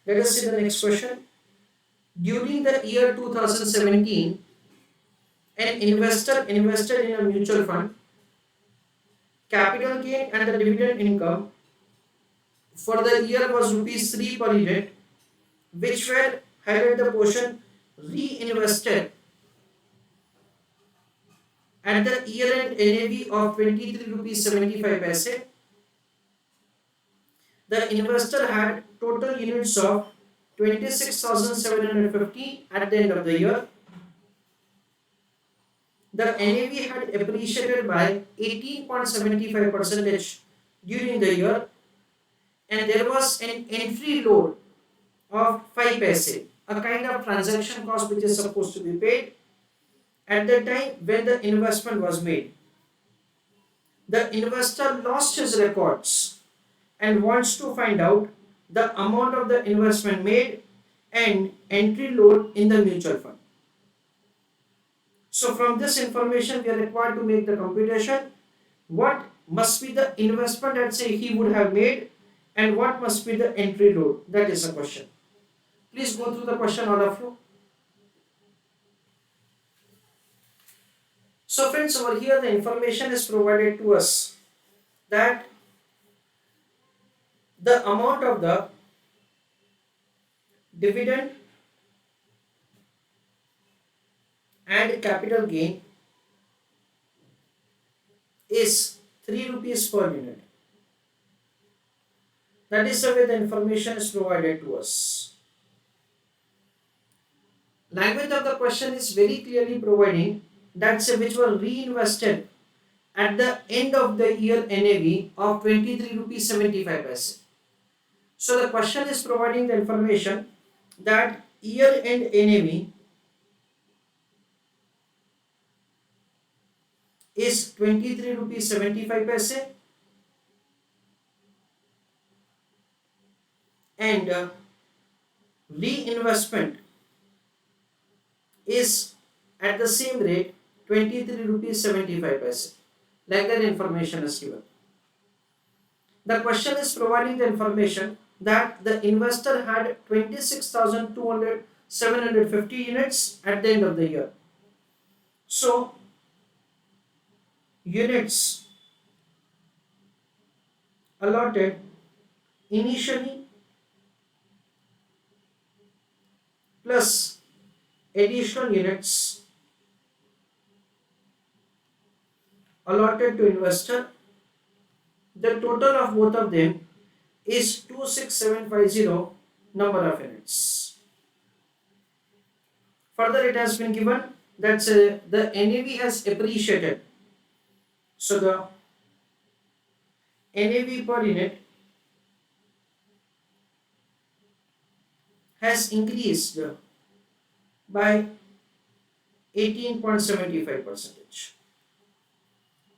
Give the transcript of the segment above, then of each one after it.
Let us see the next question. During the year 2017, an investor invested in a mutual fund. Capital gain and the dividend income for the year was rupees 3 per unit, which were highlight the portion reinvested at the year-end NAV of 23 rupees 75 paise. The investor had total units of 26,750 at the end of the year. The NAV had appreciated by 18.75% during the year, and there was an entry load of 5 paise, a kind of transaction cost which is supposed to be paid at the time when the investment was made. The investor lost his records and wants to find out the amount of the investment made and entry load in the mutual fund. So from this information we are required to make the computation. What must be the investment that say he would have made and what must be the entry load? That is a question. Please go through the question, all of you. So friends, over here the information is provided to us that the amount of the dividend and capital gain is 3 rupees per unit. That is the way the information is provided to us. Language of the question is very clearly providing that say which were reinvested at the end of the year NAV of 23 rupees 75 paise. So the question is providing the information that year end NAV is 23 rupees 75 paise and reinvestment is at the same rate 23 rupees 75 paise. Like that information is given. The question is providing the information that the investor had 26,750 units at the end of the year. So units allotted initially plus additional units allotted to investor, the total of both of them is 26750 number of units. Further, it has been given that the NAV has appreciated. So the NAV per unit has increased by 18.75%.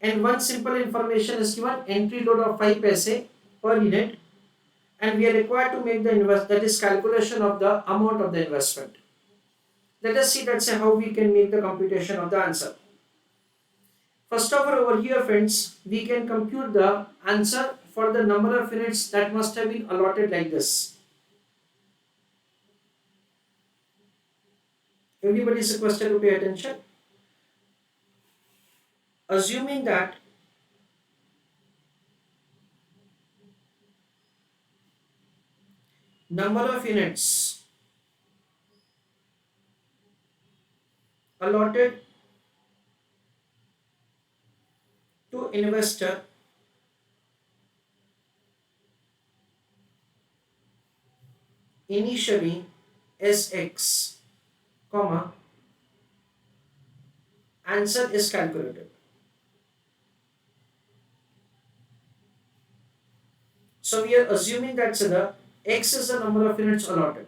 And one simple information is given, entry load of 5 paise per unit, and we are required to make the that is calculation of the amount of the investment. Let us see how we can make the computation of the answer. First of all, over here friends, we can compute the answer for the number of units that must have been allotted like this. Everybody is requested to pay attention. Assuming that number of units allotted to investor initially is X, comma, answer is calculated. So we are assuming that the X is the number of units allotted.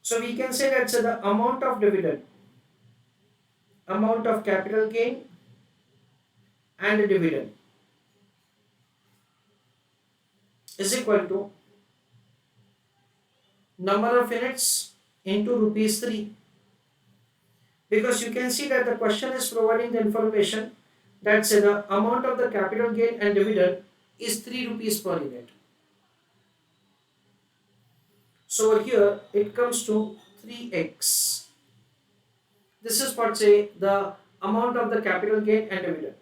So we can say that the amount of dividend, amount of capital gain and dividend is equal to number of units into rupees 3. Because you can see that the question is providing the information that the amount of the capital gain and dividend is 3 rupees per unit. So over here it comes to 3x. This is what say the amount of the capital gain and dividend.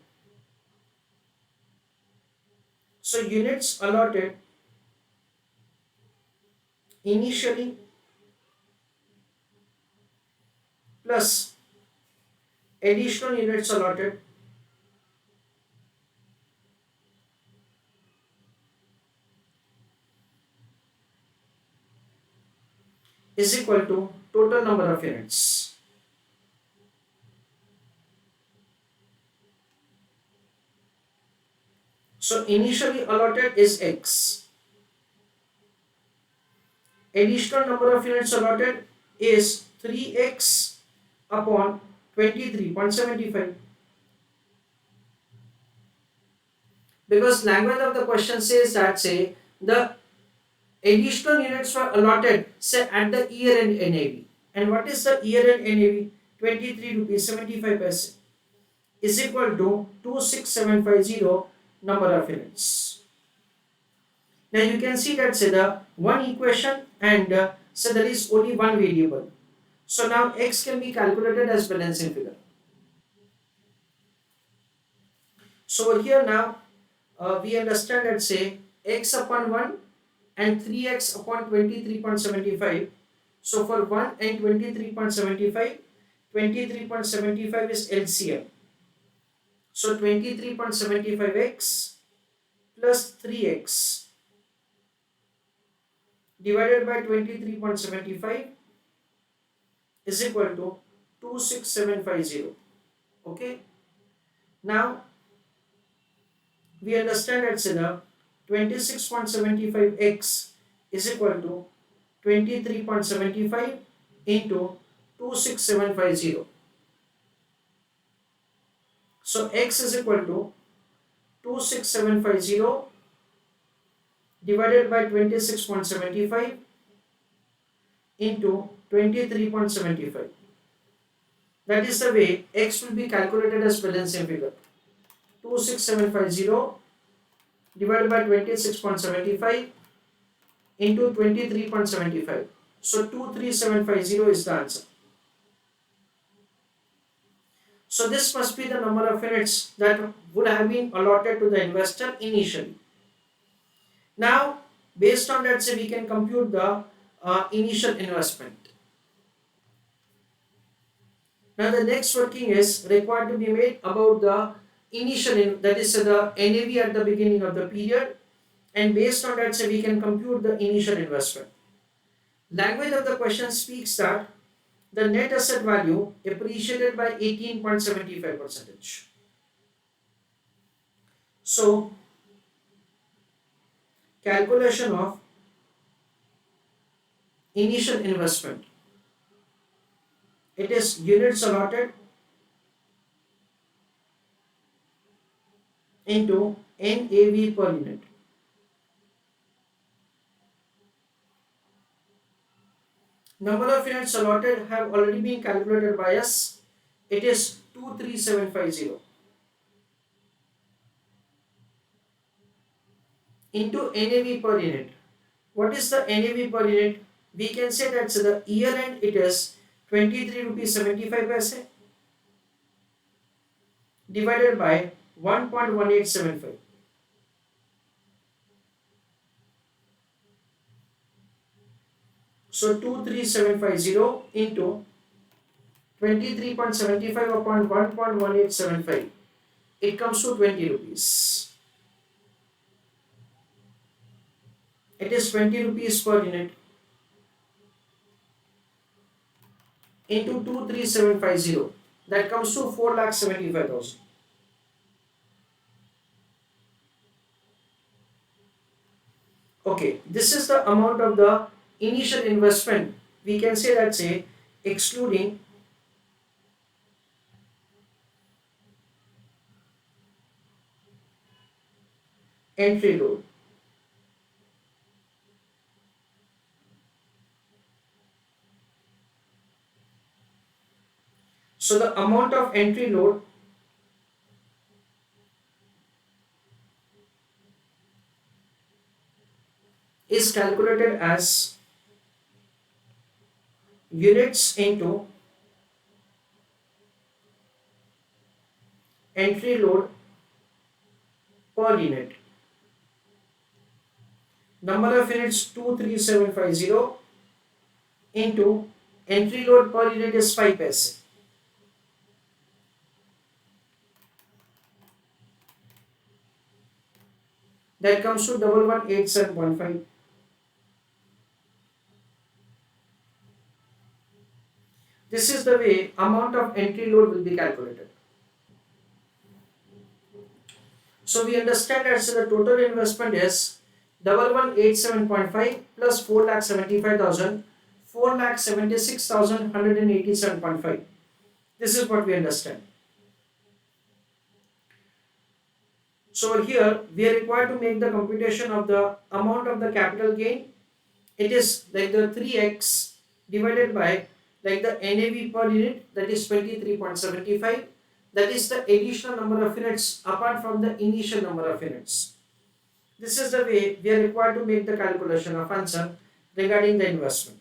So units allotted initially plus additional units allotted is equal to total number of units. So initially allotted is x. Additional number of units allotted is 3x upon 23.75. Because language of the question says that say the additional units were allotted say at the year end NAV. And what is the year end NAV? 23 rupees 75 paise is equal to 26750 number of units. Now you can see that say the one equation and so there is only one variable. So now x can be calculated as balancing figure. So over here now we understand that say x upon 1 and 3x upon 23.75. So for 1 and 23.75, 23.75 is LCM. So 23.75x plus 3x divided by 23.75 is equal to 26750. Okay. Now we understand that the 26.75x is equal to 23.75 into 26750. So x is equal to 26750 divided by 26.75 into 23.75. That is the way x will be calculated as balancing figure. 26750 divided by 26.75 into 23.75. So 23750 is the answer. So this must be the number of units that would have been allotted to the investor initially. Now based on that say we can compute the initial investment. Now the next working is required to be made about the initial that is the NAV at the beginning of the period, and based on that say we can compute the initial investment. Language of the question speaks that the net asset value appreciated by 18.75%. So calculation of initial investment, it is units allotted into NAV per unit. Number of units allotted have already been calculated by us. It is 23750 into NAV per unit. What is the NAV per unit? We can say that so the year end it is 23 rupees 75 paise divided by 1.1875. So 23750 into 23.75 upon 1.1875. It comes to 20 rupees. It is 20 rupees per unit into 23750. That comes to 4,75,000. Okay, this is the amount of the initial investment. We can say that say excluding entry load. So the amount of entry load is calculated as units into entry load per unit. Number of units 23750 into entry load per unit is 5 paise. That comes to 1187.5. This is the way amount of entry load will be calculated. So we understand that the total investment is 1187.5 plus 4,75,000, 4,76,187.5. This is what we understand. So over here we are required to make the computation of the amount of the capital gain. It is like the 3x divided by like the NAV per unit, that is 23.75. That is the additional number of units apart from the initial number of units. This is the way we are required to make the calculation of answer regarding the investment.